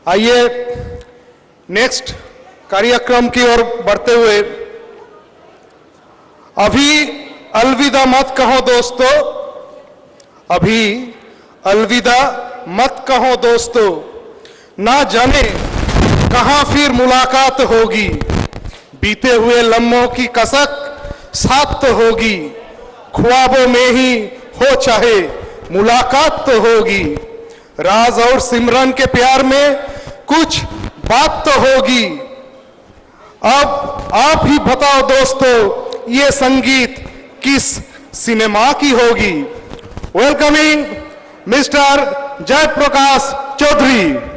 आइए नेक्स्ट कार्यक्रम की ओर बढ़ते हुए, अभी अलविदा मत कहो दोस्तों, अभी अलविदा मत कहो दोस्तों, ना जाने कहां फिर मुलाकात होगी, बीते हुए लम्हों की कसक साथ तो होगी, ख्वाबों में ही हो चाहे मुलाकात तो होगी, राज और सिमरन के प्यार में कुछ बात तो होगी। अब आप ही बताओ दोस्तों, ये संगीत किस सिनेमा की होगी। Welcoming mister Jayprakash Chaudhary.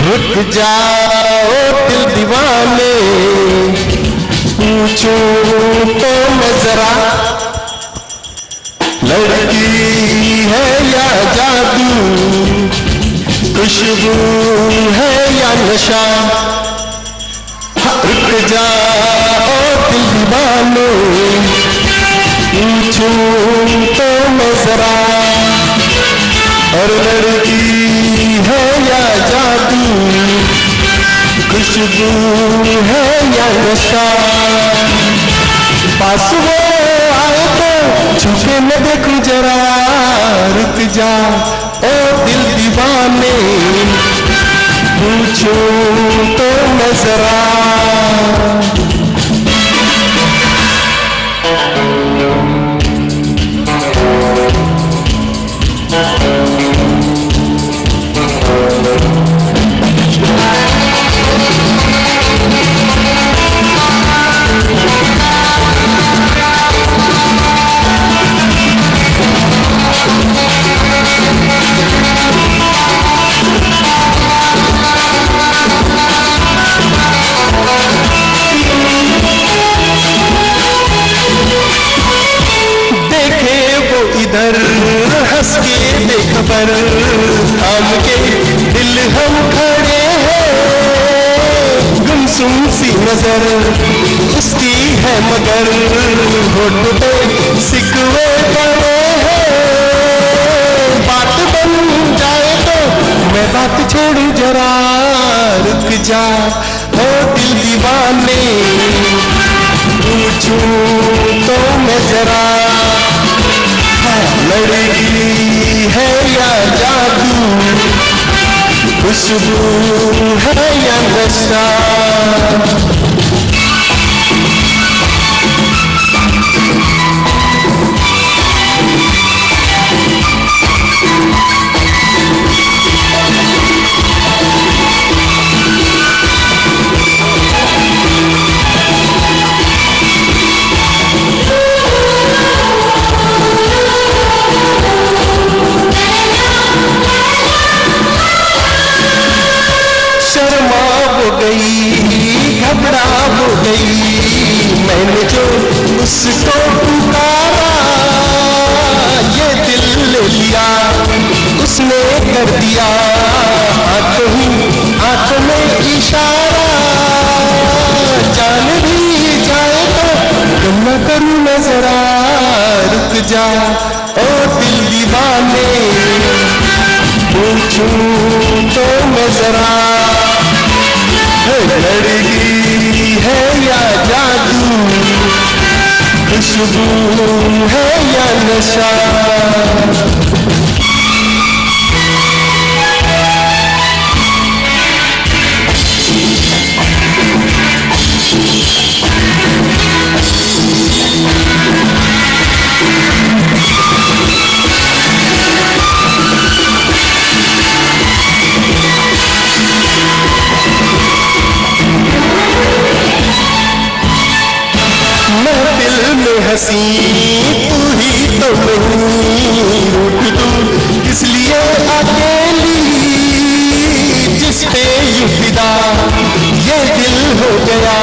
रुक जाओ दिल दीवाने, पूछो तो मैं जरा, लड़की है या जादू, खुशबू है या नशा। रुक जाओ दिल दीवाने, पूछो तो मैं जरा, और लड़की है या जादू, खुशबू है या नशा। पास वो आए तो छुपे न देखूं जरा, रुक जा ओ दिल दीवाने, पूछो तो मैं जरा। इधर हंस के बेखबर थाम के दिल हम खड़े हैं, गुमसुम सी नजर उसकी है मगर होठ पे सिकवे पड़े हैं। बात बन जाए तो मैं बात छोड़ू जरा, रुक जा ओ दिल दीवाने, पूछूं तो मैं जरा, लड़की है या जादू, खुशबू है या नशा। घबरा हो गई मैंने जो उसको पुकारा, ये दिल ले लिया उसने कर दिया हाथों ही हाथों में इशारा। जान भी जाए तो न करूँ मैं जरा, रुक जा ओ दिल दीवाने, पूछूं तो मैं जरा, लड़की है या जादू, खुशबू है या नशा। हंसी तू ही तो नहीं, रूठ तू किस लिए अकेली, जिस पे यूं फिदा ये दिल हो गया,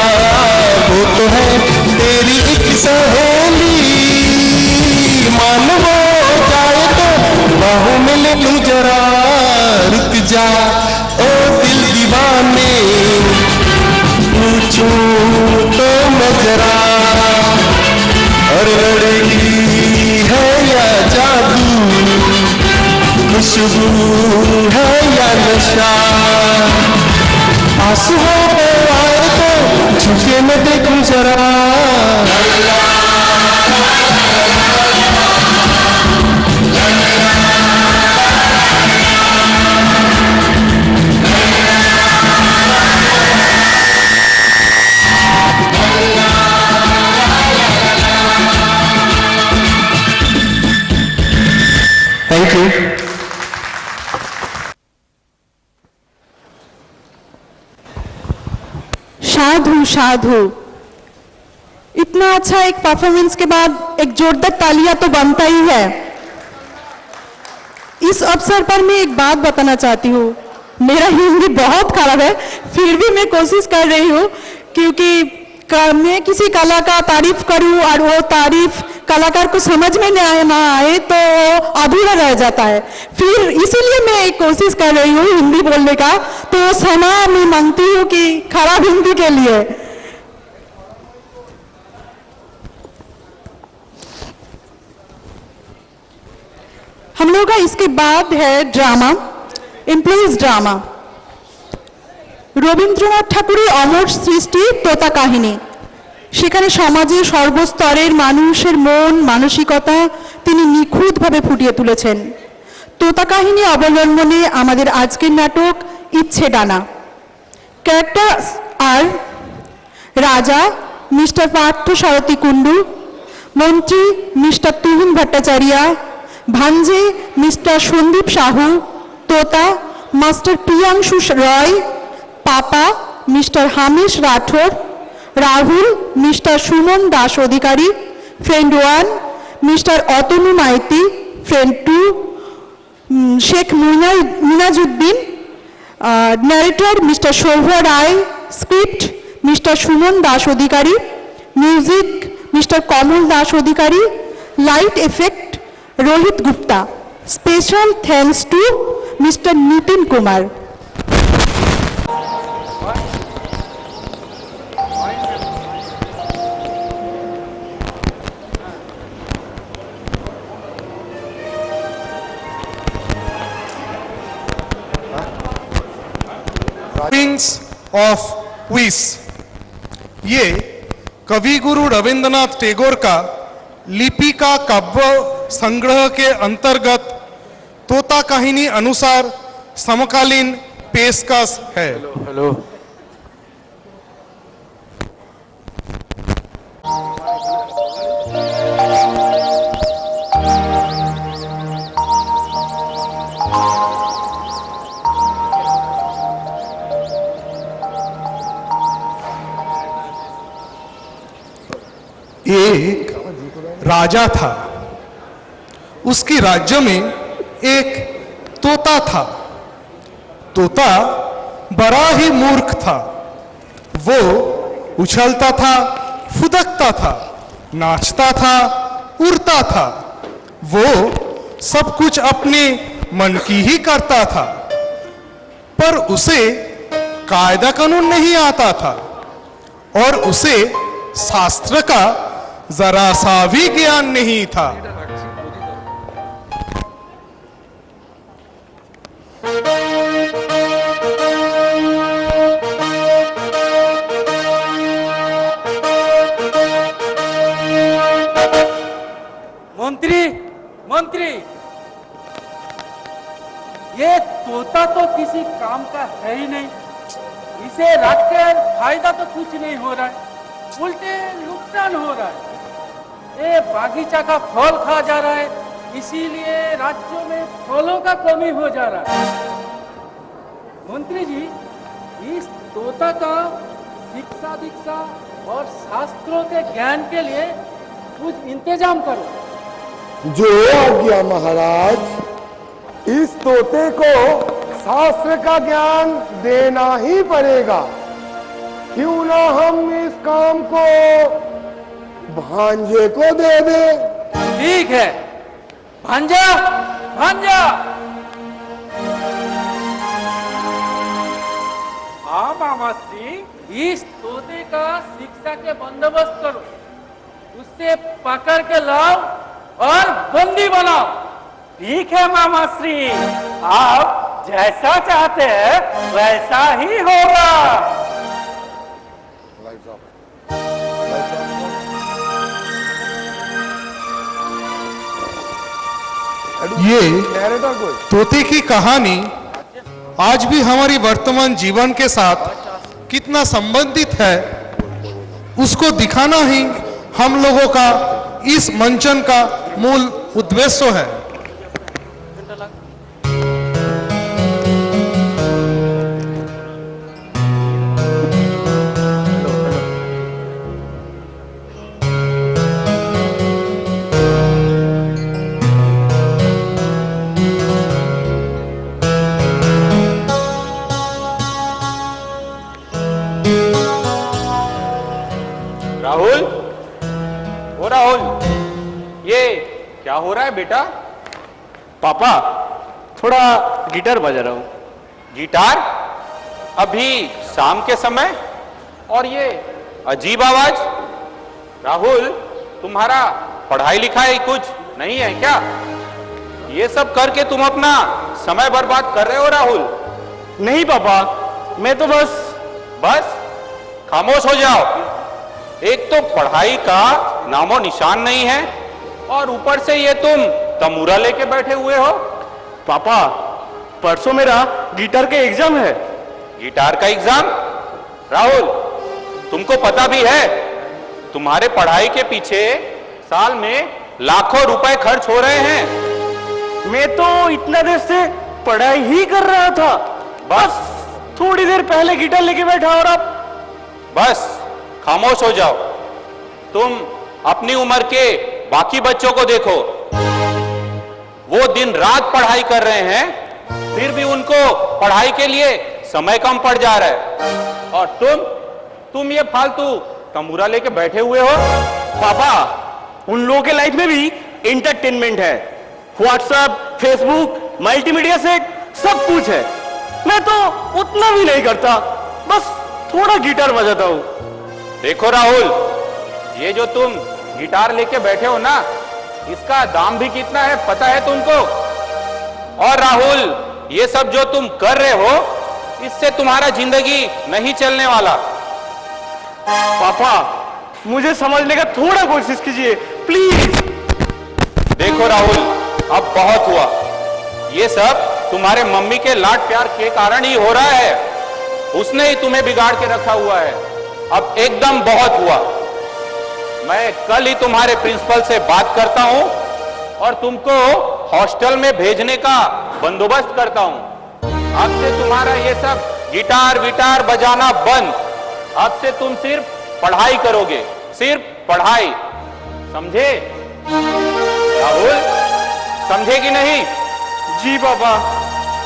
वो तो है तेरी एक सहेली। मान वो जाए तो बाहों में के लूं जरा, रुक जा ओ दिल दीवाने, पूछूं तो मैं जरा, और लड़की है या जादू, खुशबू है या नशा, आंसू आए तो छुके न देखूं जरा। Thank you. साधु साधु, इतना अच्छा एक परफॉर्मेंस के बाद एक जोरदार तालियां तो बनता ही है। इस अवसर पर मैं एक बात बताना चाहती हूँ, मेरा हिंदी बहुत खराब है, फिर भी मैं कोशिश कर रही हूँ, क्योंकि मैं किसी कला का तारीफ करूँ और वो तारीफ कलाकार को समझ में ना आए तो अधूरा रह जाता है। फिर इसीलिए मैं एक कोशिश कर रही हूँ हिंदी बोलने का, तो क्षमा मैं मांगती हूँ कि खराब हिंदी के लिए। हम लोग का इसके बाद है ड्रामा, इम्प्लॉइज ड्रामा। রবীন্দ্রনাথ ঠাকুরের অমর সৃষ্টি তোতা কাহিনী। সেখানে সমাজের সর্বস্তরের মানুষের মন মানসিকতা তিনি নিখুঁতভাবে ফুটিয়ে তুলেছেন। তোতা কাহিনী অবলম্বনে আমাদের আজকের নাটক ইচ্ছে ডানা। ক্যারেক্টার আর রাজা মিস্টার পার্থ সারথী কুণ্ডু, মন্ত্রী মিস্টার তুহিন ভট্টাচার্য, ভাঞ্জে মিস্টার সন্দীপ সাহু, তোতা মাস্টার প্রিয়াংশু রয়, পাপা mister Hamish Rathore, Rahul mister Suman Das Adhikari, friend 1 mister Atanu Maiti, friend 2 Sheikh Minajuddin, narrator mister Shobh Roy, script mister Suman Das Adhikari, music mister Kamal Das Adhikari, light effect Rohit Gupta. Special thanks to mister Nitin Kumar. Wings of quiz, ये कवि गुरु रविंद्रनाथ टैगोर का लिपि का काव्य संग्रह के अंतर्गत तोता कहानी अनुसार समकालीन पेशकश है। हेलो एक राजा था, उसके राज्य में एक तोता था। तोता बड़ा ही मूर्ख था। वो उछलता था, फुदकता था, नाचता था, उड़ता था। वो सब कुछ अपने मन की ही करता था, पर उसे कायदा कानून नहीं आता था और उसे शास्त्र का जरा सा भी ज्ञान नहीं था। मंत्री मंत्री, ये तोता तो किसी काम का है ही नहीं। इसे रखकर फायदा तो कुछ नहीं हो रहा है, उल्टे नुकसान हो रहा है। ये बागीचा का फल खा जा रहा है, इसीलिए राज्यों में फलों का कमी हो जा रहा है। मंत्री जी, इस तोता का शिक्षा दीक्षा और शास्त्रों के ज्ञान के लिए कुछ इंतजाम करो। जो आज्ञा महाराज। इस तोते को शास्त्र का ज्ञान देना ही पड़ेगा। क्यों ना हम इस काम को भांजे को दे दे। ठीक है, भांजा भांजा मामा श्री, इस तोते का शिक्षा के बंदोबस्त करो, उससे पकड़ के लाओ और बंदी बनाओ। ठीक है मामा श्री, आप जैसा चाहते हैं वैसा ही होगा। ये नैरेटर कोई तोते की कहानी आज भी हमारी वर्तमान जीवन के साथ कितना संबंधित है, उसको दिखाना ही हम लोगों का इस मंचन का मूल उद्देश्य है। राहुल, ओ राहुल, ये क्या हो रहा है बेटा? पापा थोड़ा गिटार बजा रहा हूँ। गिटार? अभी शाम के समय? और ये अजीब आवाज? राहुल, तुम्हारा पढ़ाई लिखाई कुछ नहीं है क्या? ये सब करके तुम अपना समय बर्बाद कर रहे हो राहुल। नहीं पापा, मैं तो बस खामोश हो जाओ। एक तो पढ़ाई का नामो निशान नहीं है और ऊपर से ये तुम तमूरा लेके बैठे हुए हो। पापा परसों मेरा गिटार का एग्जाम है। गिटार का एग्जाम? राहुल, तुमको पता भी है तुम्हारे पढ़ाई के पीछे साल में लाखों रुपए खर्च हो रहे हैं। मैं तो इतना देर से पढ़ाई ही कर रहा था, बस थोड़ी देर पहले गिटार लेके बैठा और अब बस खामोश हो जाओ। तुम अपनी उम्र के बाकी बच्चों को देखो, वो दिन रात पढ़ाई कर रहे हैं, फिर भी उनको पढ़ाई के लिए समय कम पड़ जा रहा है और तुम ये फालतू तंबूरा लेके बैठे हुए हो। पापा उन लोगों के लाइफ में भी एंटरटेनमेंट है, व्हाट्सएप, फेसबुक, मल्टीमीडिया सेट सब कुछ है। मैं तो उतना भी नहीं करता, बस थोड़ा गिटार बजाता हूँ। देखो राहुल, ये जो तुम गिटार लेके बैठे हो ना, इसका दाम भी कितना है पता है तुमको? और राहुल, ये सब जो तुम कर रहे हो, इससे तुम्हारा जिंदगी नहीं चलने वाला। पापा मुझे समझने का थोड़ा कोशिश कीजिए प्लीज। देखो राहुल, अब बहुत हुआ। ये सब तुम्हारे मम्मी के लाड प्यार के कारण ही हो रहा है, उसने ही तुम्हें बिगाड़ के रखा हुआ है। अब एकदम बहुत हुआ। मैं कल ही तुम्हारे प्रिंसिपल से बात करता हूं और तुमको हॉस्टल में भेजने का बंदोबस्त करता हूं। अब से तुम्हारा ये सब गिटार विटार बजाना बंद। अब से तुम सिर्फ पढ़ाई करोगे, सिर्फ पढ़ाई, समझे? राहुल, समझे कि नहीं? जी पापा।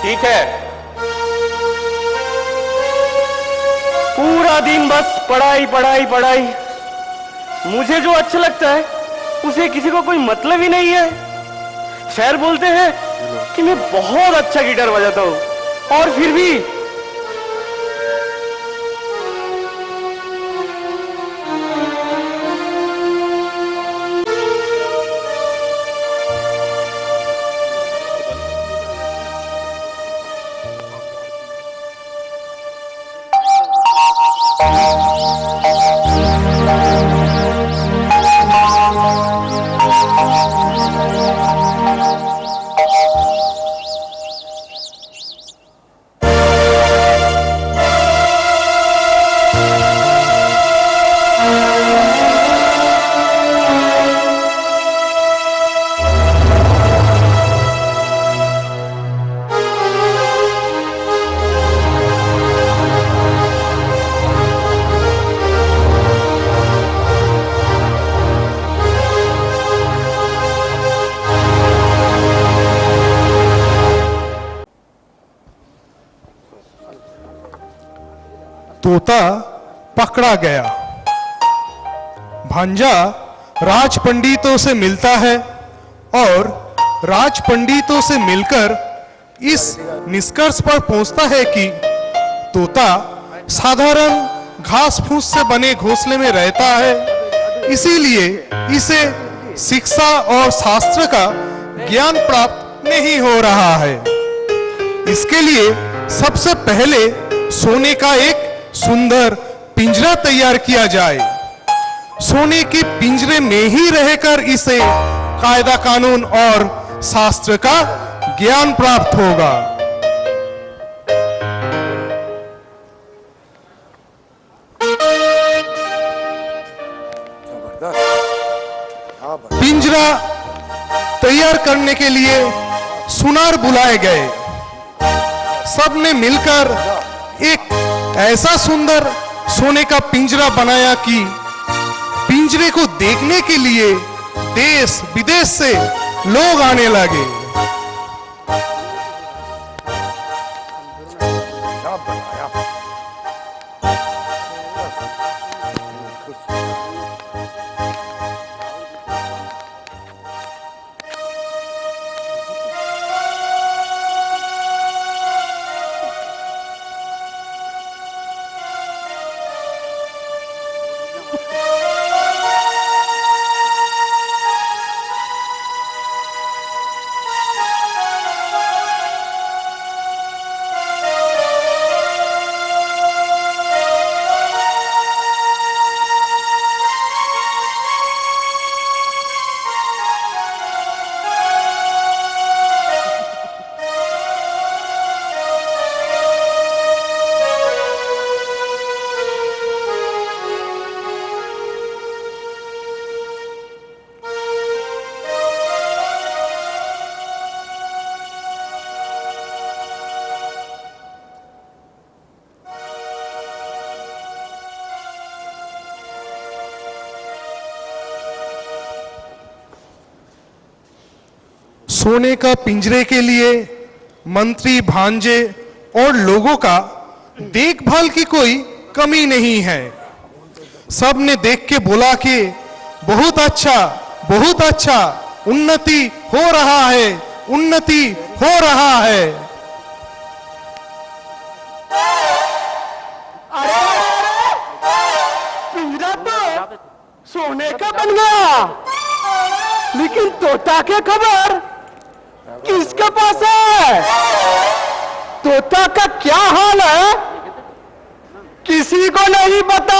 ठीक है। पूरा दिन बस पढ़ाई पढ़ाई पढ़ाई। मुझे जो अच्छा लगता है उसे किसी को कोई मतलब ही नहीं है। शहर बोलते हैं कि मैं बहुत अच्छा गिटार बजाता हूं और फिर भी तोता पकड़ा गया। भांजा राज पंडितों से मिलता है और राज पंडितों से मिलकर इस निष्कर्ष पर पहुंचता है कि तोता साधारण घास फूस से बने घोंसले में रहता है, इसीलिए इसे शिक्षा और शास्त्र का ज्ञान प्राप्त नहीं हो रहा है। इसके लिए सबसे पहले सोने का एक सुंदर पिंजरा तैयार किया जाए। सोने के पिंजरे में ही रहकर इसे कायदा कानून और शास्त्र का ज्ञान प्राप्त होगा। पिंजरा तैयार करने के लिए सुनार बुलाए गए। सबने मिलकर एक ऐसा सुंदर सोने का पिंजरा बनाया कि पिंजरे को देखने के लिए देश विदेश से लोग आने लगे। सोने का पिंजरे के लिए मंत्री, भांजे और लोगों का देखभाल की कोई कमी नहीं है। सब ने देख के बोला कि बहुत अच्छा, उन्नति हो रहा है, उन्नति हो रहा है। पिंजरा तो सोने का बन गया, लेकिन तोता के खबर किसके पास है? तोता का क्या हाल है किसी को नहीं पता।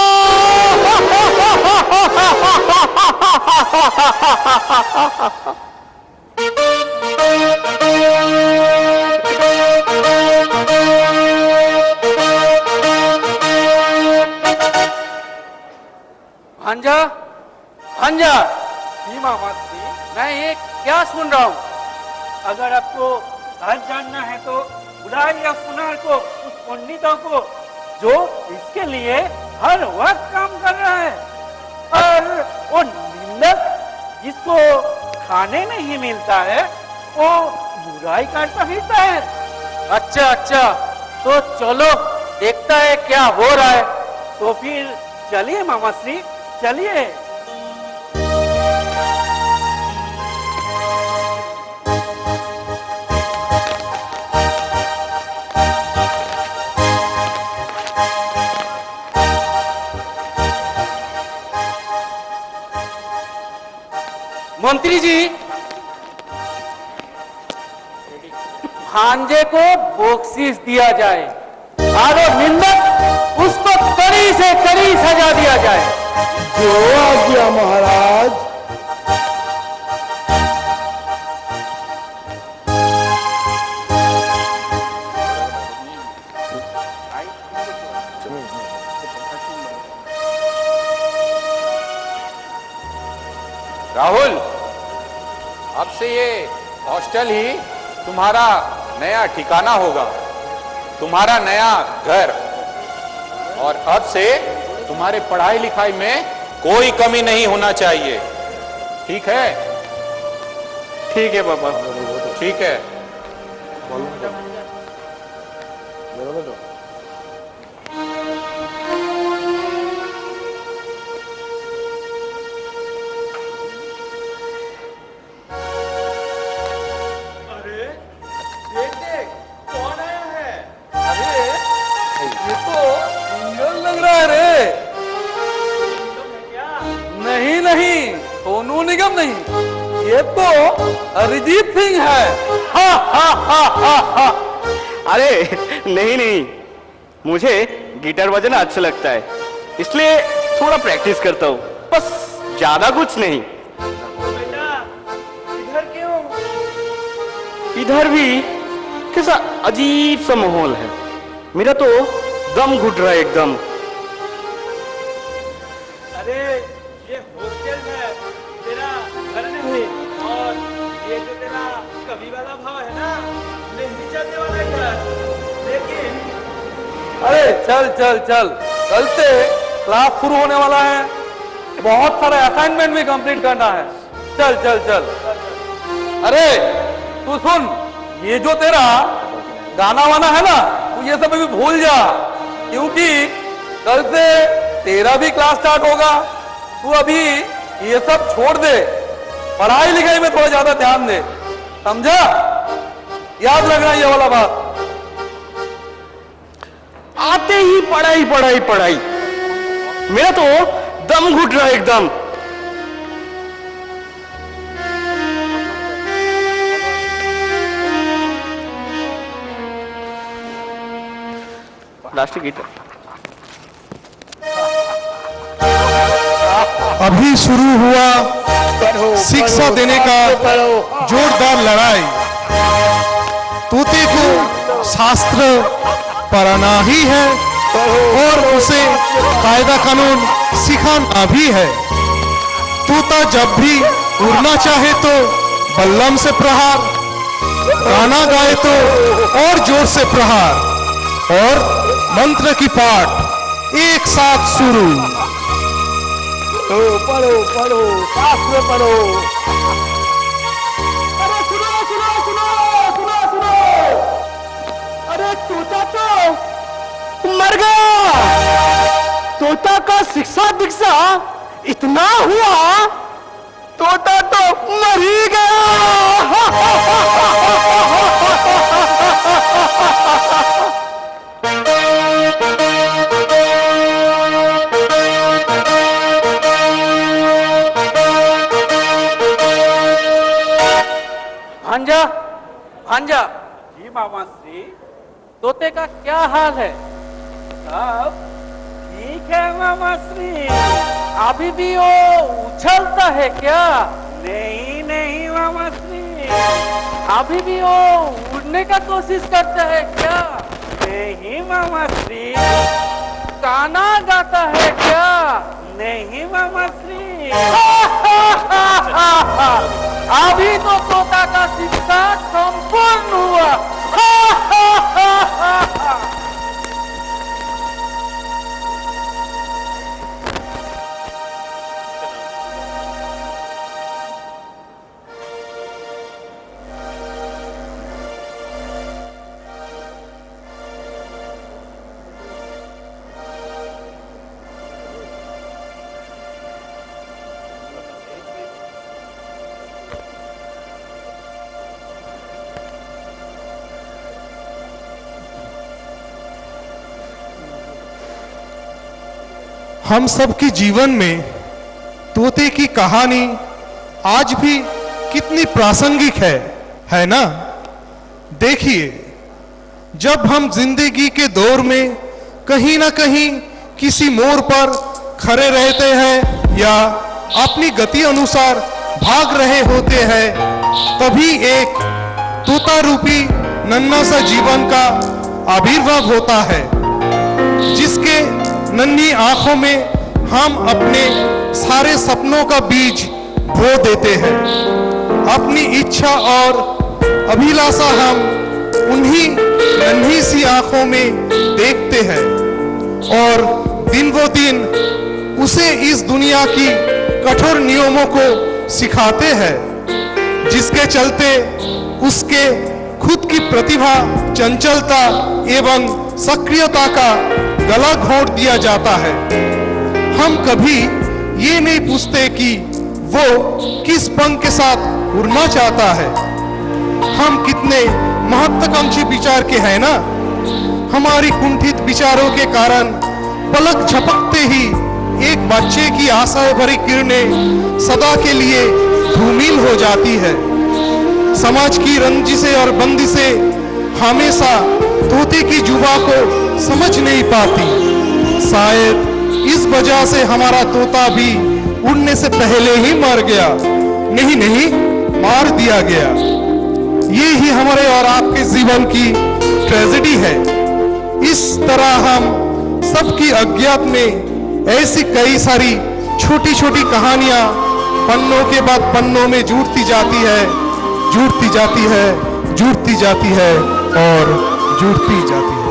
भांजा, भांजा, मामा जी, मैं ये क्या सुन रहा हूँ? अगर आपको हल जानना है तो बुलाइए सुनार को, उस पंडितों को जो इसके लिए हर वक्त काम कर रहा है। और वो निंदक जिसको खाने नहीं मिलता है वो बुराई करता फिरता है। अच्छा अच्छा, तो चलो देखता है क्या हो रहा है। तो फिर चलिए मामा श्री, चलिए। मंत्री जी, भांजे को बख्शीश दिया जाए और निंदक उसको कड़ी से कड़ी सजा दिया जाए। जो आज्ञा महाराज। राहुल, अब से ये हॉस्टल ही तुम्हारा नया ठिकाना होगा, तुम्हारा नया घर। और अब से तुम्हारे पढ़ाई लिखाई में कोई कमी नहीं होना चाहिए, ठीक है? ठीक है बाबा, ठीक है। वो अरिजीत सिंह है। हा हा हा हा हा। अरे नहीं नहीं, मुझे गिटार बजाना अच्छा लगता है, इसलिए थोड़ा प्रैक्टिस करता हूँ, बस ज्यादा कुछ नहीं। बेटा इधर क्यों? इधर भी कैसा अजीब सा माहौल है, मेरा तो दम घुट रहा है एकदम। अरे ये हॉस्टल है, तेरा घर नहीं। और ये जो तेरा कवि वाला भाव है ना, नहीं चलने वाला घर। लेकिन अरे चल चल चल, कल से क्लास शुरू होने वाला है, बहुत सारा असाइनमेंट भी कंप्लीट करना है। चल चल चल। अरे तू सुन, ये जो तेरा गाना वाना है ना, तू ये सब अभी भूल जा, क्योंकि कल से तेरा भी क्लास स्टार्ट होगा। तू अभी ये सब छोड़ दे, पढ़ाई लिखाई में थोड़ा ज्यादा ध्यान दे, समझा? याद रखना ये वाला बात। आते ही पढ़ाई पढ़ाई पढ़ाई, मेरा तो दम घुट रहा है एकदम। प्लास्टिक गिटार अभी शुरू हुआ शिक्षा देने का जोरदार लड़ाई। तोते को शास्त्र पढ़ाना ही है और उसे कायदा कानून सिखाना भी है। तोता जब भी उड़ना चाहे तो बल्लम से प्रहार, गाना गाए तो और जोर से प्रहार, और मंत्र की पाठ एक साथ शुरू। पढ़ो पढ़ो शास्त्र पढ़ो। अरे सुनो सुनो सुनो सुनो सुनो, अरे तोता तो मर गया। तोता का शिक्षा दीक्षा इतना हुआ, तोता तो मर ही गया। भांजा भांजा। जी मामा श्री, तोते का क्या हाल है? सब ठीक है मामा श्री। अभी भी वो उछलता है क्या? नहीं नहीं मामा श्री। अभी भी वो उड़ने का कोशिश करता है क्या? नहीं मामा श्री। गाना गाता है क्या? नहीं मामा श्री। अभी तो तोता का शिक्षा संपूर्ण हुआ। हम सबके जीवन में तोते की कहानी आज भी कितनी प्रासंगिक है ना? देखिए, जब हम जिंदगी के दौर में कहीं ना कहीं किसी मोड़ पर खड़े रहते हैं या अपनी गति अनुसार भाग रहे होते हैं, तभी एक तोता रूपी नन्हा सा जीवन का आविर्भाव होता है, जिसके नन्ही आंखों में हम अपने सारे सपनों का बीज बो देते हैं। अपनी इच्छा और अभिलाषा हम उन्हीं नन्ही सी आंखों में देखते हैं और दिन ब दिन उसे इस दुनिया की कठोर नियमों को सिखाते हैं, जिसके चलते उसके खुद की प्रतिभा, चंचलता एवं सक्रियता का गला घोंट दिया जाता है। हम कभी ये नहीं पूछते कि वो किस पंख के साथ उड़ना चाहता है। हम कितने महत्वाकांक्षी विचार के हैं ना। हमारी कुंठित विचारों के कारण पलक झपकते ही एक बच्चे की आशा भरी किरणें सदा के लिए धूमिल हो जाती है। समाज की रंजिशें और बंदिशें हमेशा तोते की जुबां को समझ नहीं पाती। शायद इस वजह से हमारा तोता भी उड़ने से पहले ही मर गया। नहीं नहीं, मार दिया गया। ये ही हमारे और आपके जीवन की ट्रेजेडी है। इस तरह हम सबकी अज्ञात में ऐसी कई सारी छोटी छोटी कहानियां पन्नों के बाद पन्नों में जुड़ती जाती है, जुड़ती जाती है, जुड़ती जाती है और जुड़ती जाती है।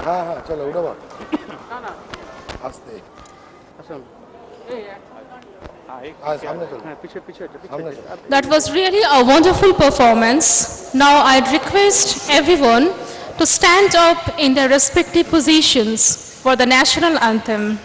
हाँ हाँ चलो उड़ो आस्ते। हाँ सामने चलो, सामने चलो। That was really a wonderful performance. Now I'd request everyone to stand up in their respective positions for the national anthem.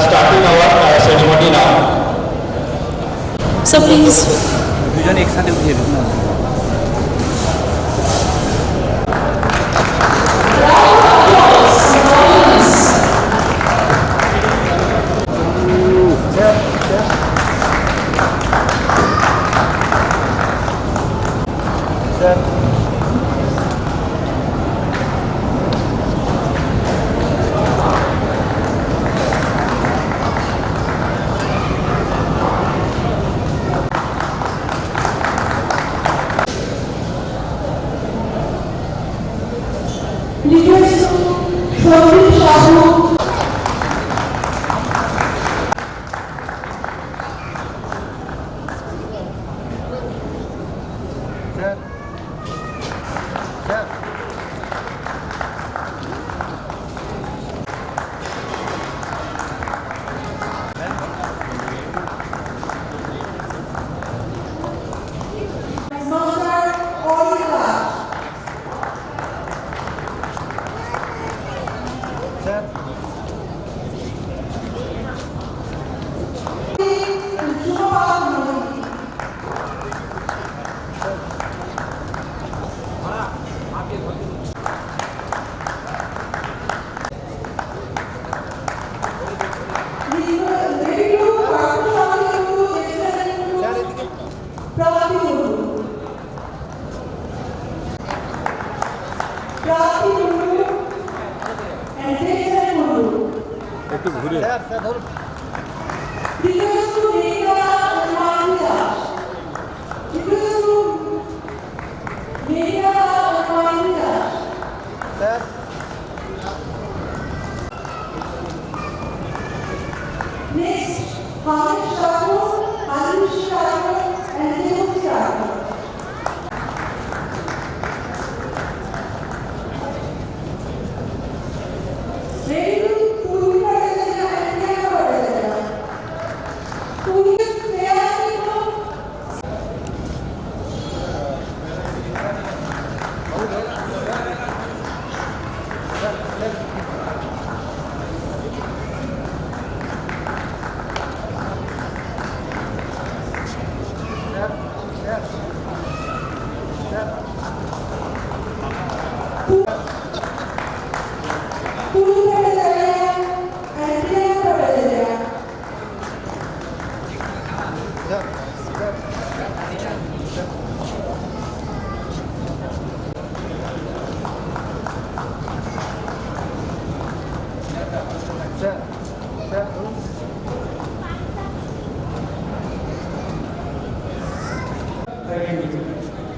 Starting our ceremony now. So please.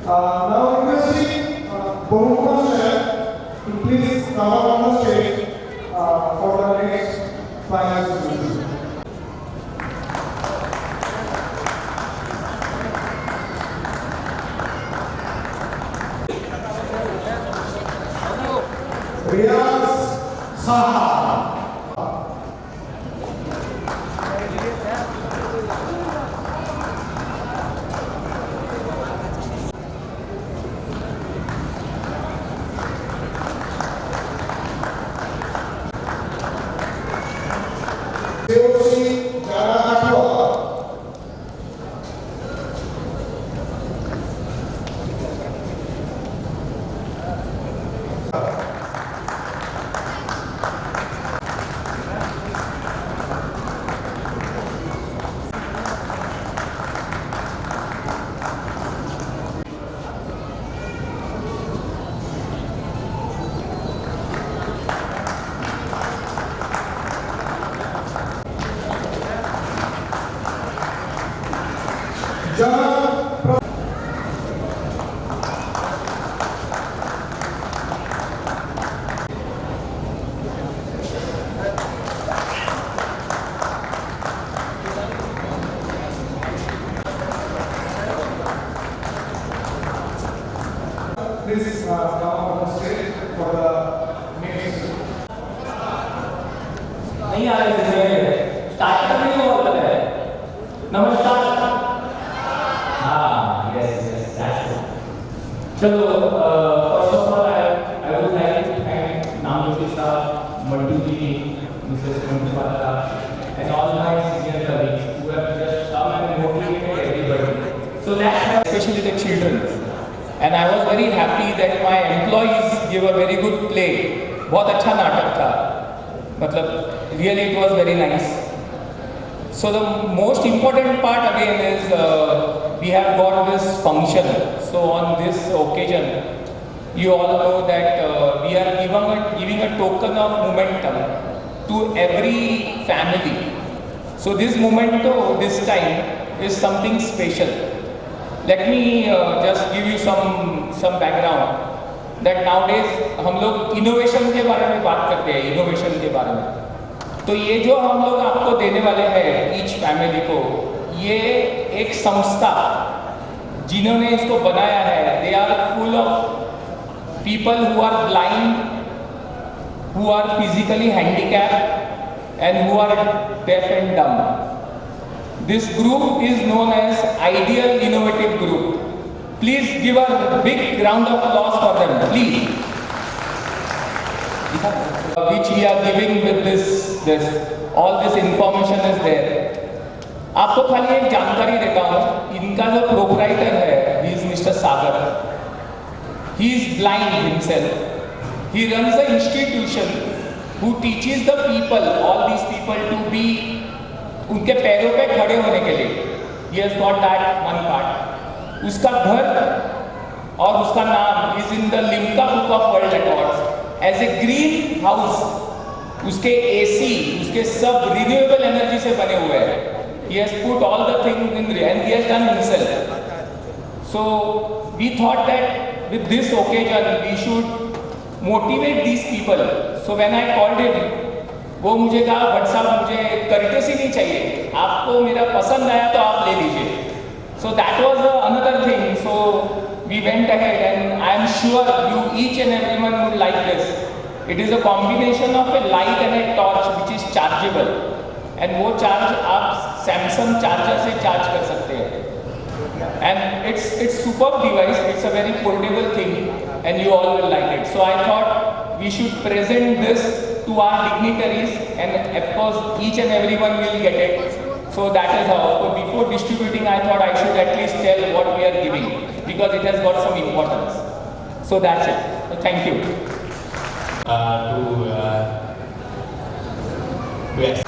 Now requesting Bomukha sir to please come on the stage for the next final speech. Riyaz Saha. Deosi Jarahatwa. Please come on the stage for the next. नहीं आ रहे start करने को बोलता है नमस्कार हाँ yes yes that's चलो first of all I would like to thank Namjyoti साहब Mantu ji Mrs Mantupala and all my senior colleagues who have just come and motivated everybody so let's have especially the children and I was very happy that my employees gave a very good play बहुत अच्छा नाटक था मतलब really it was very nice. So the most important part again is we have got this function. So on this occasion, you all know that we are giving a token of momentum to every family. So this memento this time is something special. Let me just give you some background. That nowadays हम लोग innovation के बारे में बात करते हैं innovation के बारे में. तो ये जो हम लोग आपको देने वाले हैं ईच फैमिली को ये एक संस्था जिन्होंने इसको बनाया है they are full of people who are blind who are physically handicapped and who are deaf and dumb this group is known as ideal innovative group please give a big round of applause for them please which we are giving with this all this information is there. आपको खाली एक जानकारी देता हूँ इनका जो proprietor है he is Mr. Sagar. He is blind himself. He runs an institution who teaches the people all these people to be उनके पैरों पे खड़े होने के लिए. He has got that one part. उसका घर और उसका नाम is in the Limca Book of World Records. As a green house, उसके AC, उसके सब renewable energy से बने हुए हैं. He has put all the things in and he has done himself. So we thought that with this occasion we should motivate these people. So when I called him, वो मुझे कहा but साहब मुझे courtesy नहीं चाहिए. आपको मेरा पसंद आया तो आप ले लीजिए. So that was another thing. So we went ahead and I am sure you each and everyone would like this. It is a combination of a light and a torch which is chargeable. And वो charge आप Samsung charger से charge कर सकते हैं. And it's superb device. It's a very portable thing, and you all will like it. So I thought we should present this to our dignitaries, and of course each and everyone will get it. So that is how. So before distributing, I thought I should at least tell what we are giving because it has got some importance. So that's it. So thank you. Yes.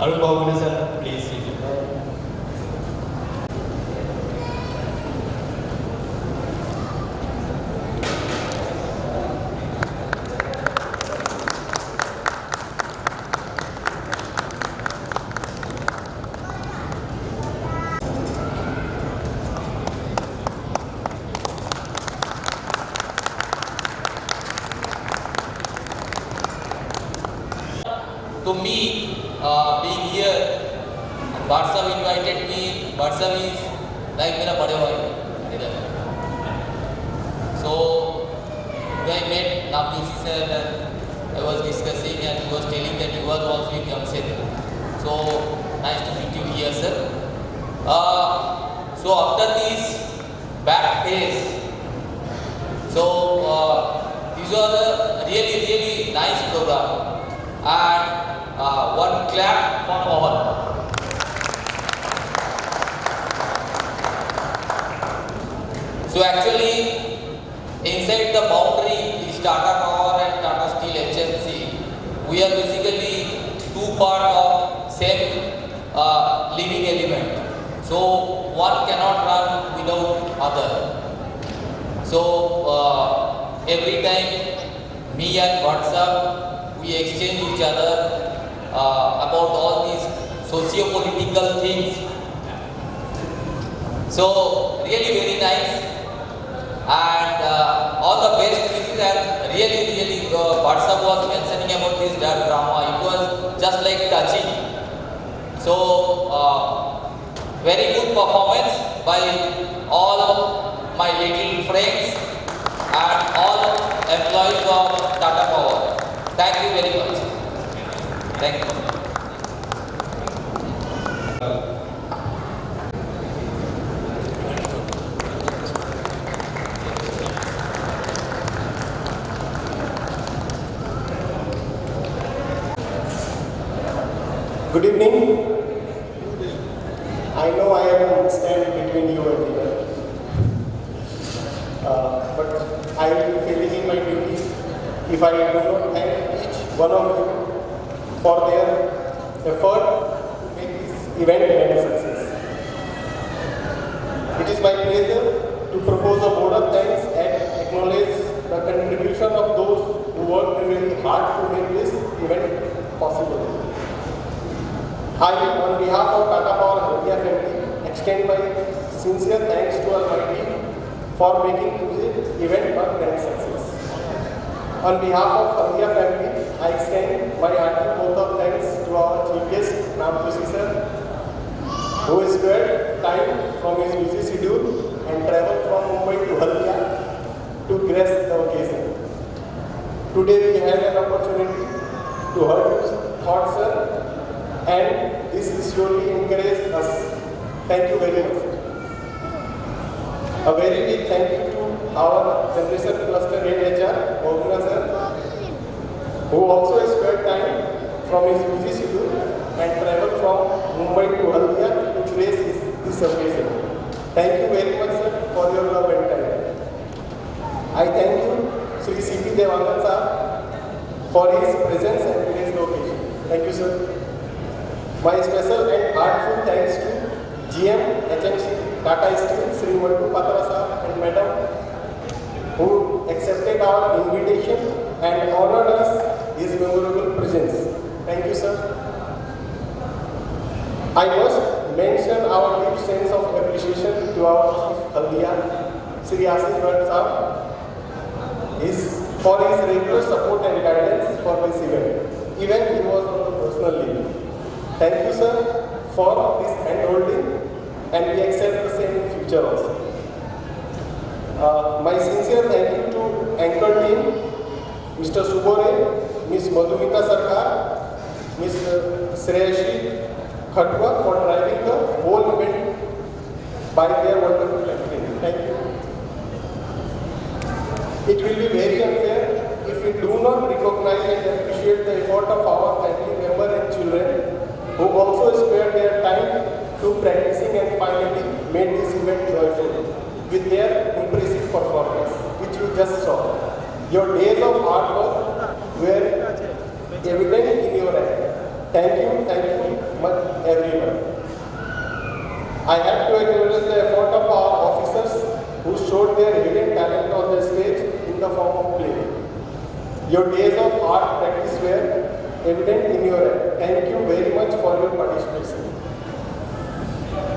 Arun Babu sir, please. to me, being here, WhatsApp invited me. WhatsApp is like मेरा बड़े भाई इधर. So I met Navjoshi sir and I was discussing and he was telling that he was also in Jamshedpur. So nice to meet you here, sir. So after this bad phase, so these are the really nice program and one clap for all. So actually, inside the boundary is Tata Power and Tata Steel HMC. We are basically two parts of same living element. So one cannot run without other. So every time me and WhatsApp, we exchange each other about all these socio-political things. So really very nice. And all the best wishes, and really WhatsApp was mentioning about this drama. It was just like touching. So very good performance by all my little friends and all employees of Tata Power. Thank you very much. Thank you. Good evening. I know I am stand between you and dinner, but I will be failing in my duty if I do not thank each one of you for their effort to make this event a success. It is my pleasure to propose a vote of thanks and acknowledge the contribution of those who worked really hard to make this event possible. I, on behalf of Tata Power Haldia family, extend my sincere thanks to Almighty for making this event a grand success. On behalf of Haldia family, I extend my hearty vote of thanks to our chief guest, Navjoshi sir, who has spared time from his busy schedule and travelled from Mumbai to Haldia to grace the occasion. Today we had an opportunity to hear his thoughts, sir, and this will surely encourage us. Thank you very much. A very big thank you to our Generation Cluster Head HR, Bhavna sir, who also has spared time from his busy schedule and travelled from Mumbai to Haldia to grace this occasion. Thank you very much, sir, for your love and time. I thank you, Sri C.P. Devangan sir, for his presence and grace the occasion. Thank you, sir. My special and heartfelt thanks to GM, HMC, Tata Steel, Sri Mantu Patra sir and Madam, who accepted our invitation and honored us his memorable presence. Thank you, sir. I must mention our deep sense of appreciation to our Chief Haldia, Sri Asif Bhatt sir, for his regular support and guidance for this event, even he was on the personal leave. Thank you, sir, for this hand-holding, and we accept the same in future also. My sincere thank you to anchor team, Mr. Subore, Ms. Madhumita Sarkar, Ms. Shreyashi Khatwa for driving the whole event by their wonderful acting. Thank you. It will be very unfair if we do not recognize and appreciate the effort of our family members and children who also spared their time to practicing and finally made this event joyful with their impressive performance, which you just saw. Your days of hard work were evident in your act. Thank you much everyone. I have to acknowledge the effort of our officers who showed their hidden talent on the stage in the form of play. Your days of hard practice were evident in your act. Thank you very much for your participation.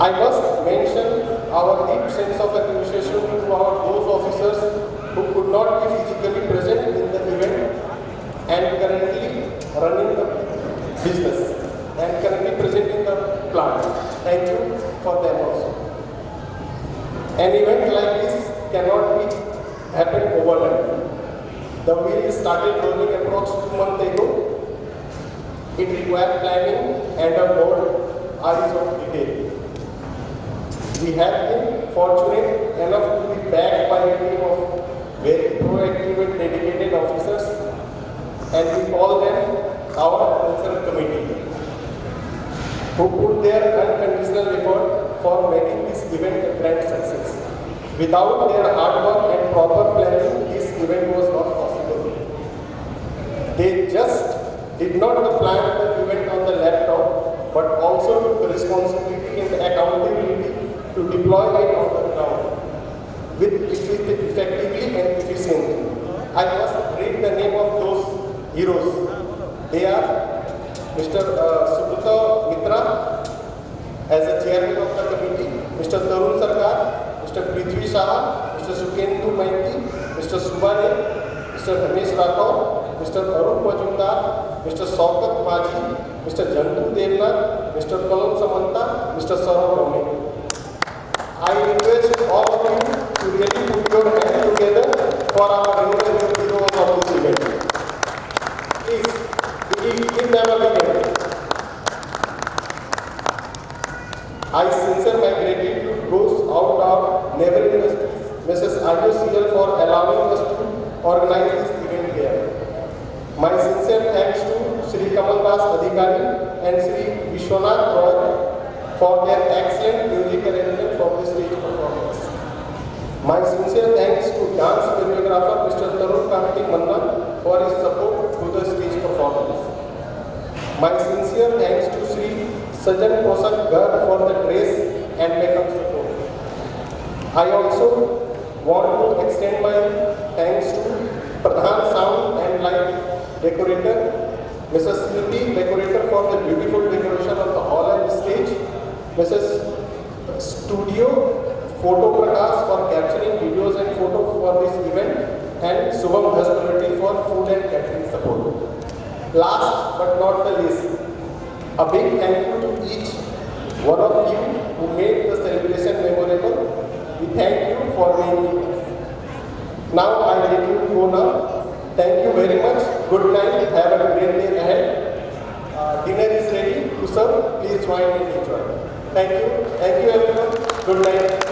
I must mention our deep sense of appreciation to those officers who could not be physically present in the event and currently running the cannot be happen overnight. The wheel started rolling approx 2 months ago. It required planning and a board eyes of detail. We have been fortunate enough to be backed by a team of very proactive and dedicated officers, and we call them our concerned committee, who put their unconditional effort for making this event a grand success. Without their hard work and proper planning, this event was not possible. They just did not plan the event on the laptop, but also took the responsibility and accountability to deploy it on the ground with effectively and efficiently. I must read the name of those heroes. They are Mr. Subrata Mitra as the chairman of the committee, Mr. Tarun Sarkar, Mr. Prithvi Shah, Mr. Sukendu Maiti, Mr. Subhane, Mr. Ramesh Rathore, Mr. Arun Majumdar, Mr. Saukat Maji, Mr. Jantu Devnath, Mr. Kalam Samanta, Mr. Saurav Ramey. I request all of you to really put your hands together for our heroes of this event. Please, give them a big hand. I sincere my gratitude goes out of Never Industries, Mrs. IOCL for allowing us to organize this event here. My sincere thanks to Sri Kamal Das Adhikari and Sri Vishwanath Roy for their excellent music arrangement for this stage performance. My sincere thanks to dance choreographer Mr. Tarun Kartik Manna for his support to the stage performance. My sincere thanks to Sri Sajan Kosak Gar for the dress and makeup support. I also want to extend my thanks to Pradhan Sound and Light Decorator, Mrs. Smriti Decorator for the beautiful decoration of the hall and stage, Mrs. Studio Photo Prakash for capturing videos and photos for this event, and Subham Hospitality for food and catering support. Last but not the least, a big thank you to each one of you who made the celebration memorable. We thank you for being with us. Now I let you go now. Thank you very much. Good night. Have a great day ahead. Dinner is ready to serve. Please join and enjoy. Thank you. Thank you everyone. Good night.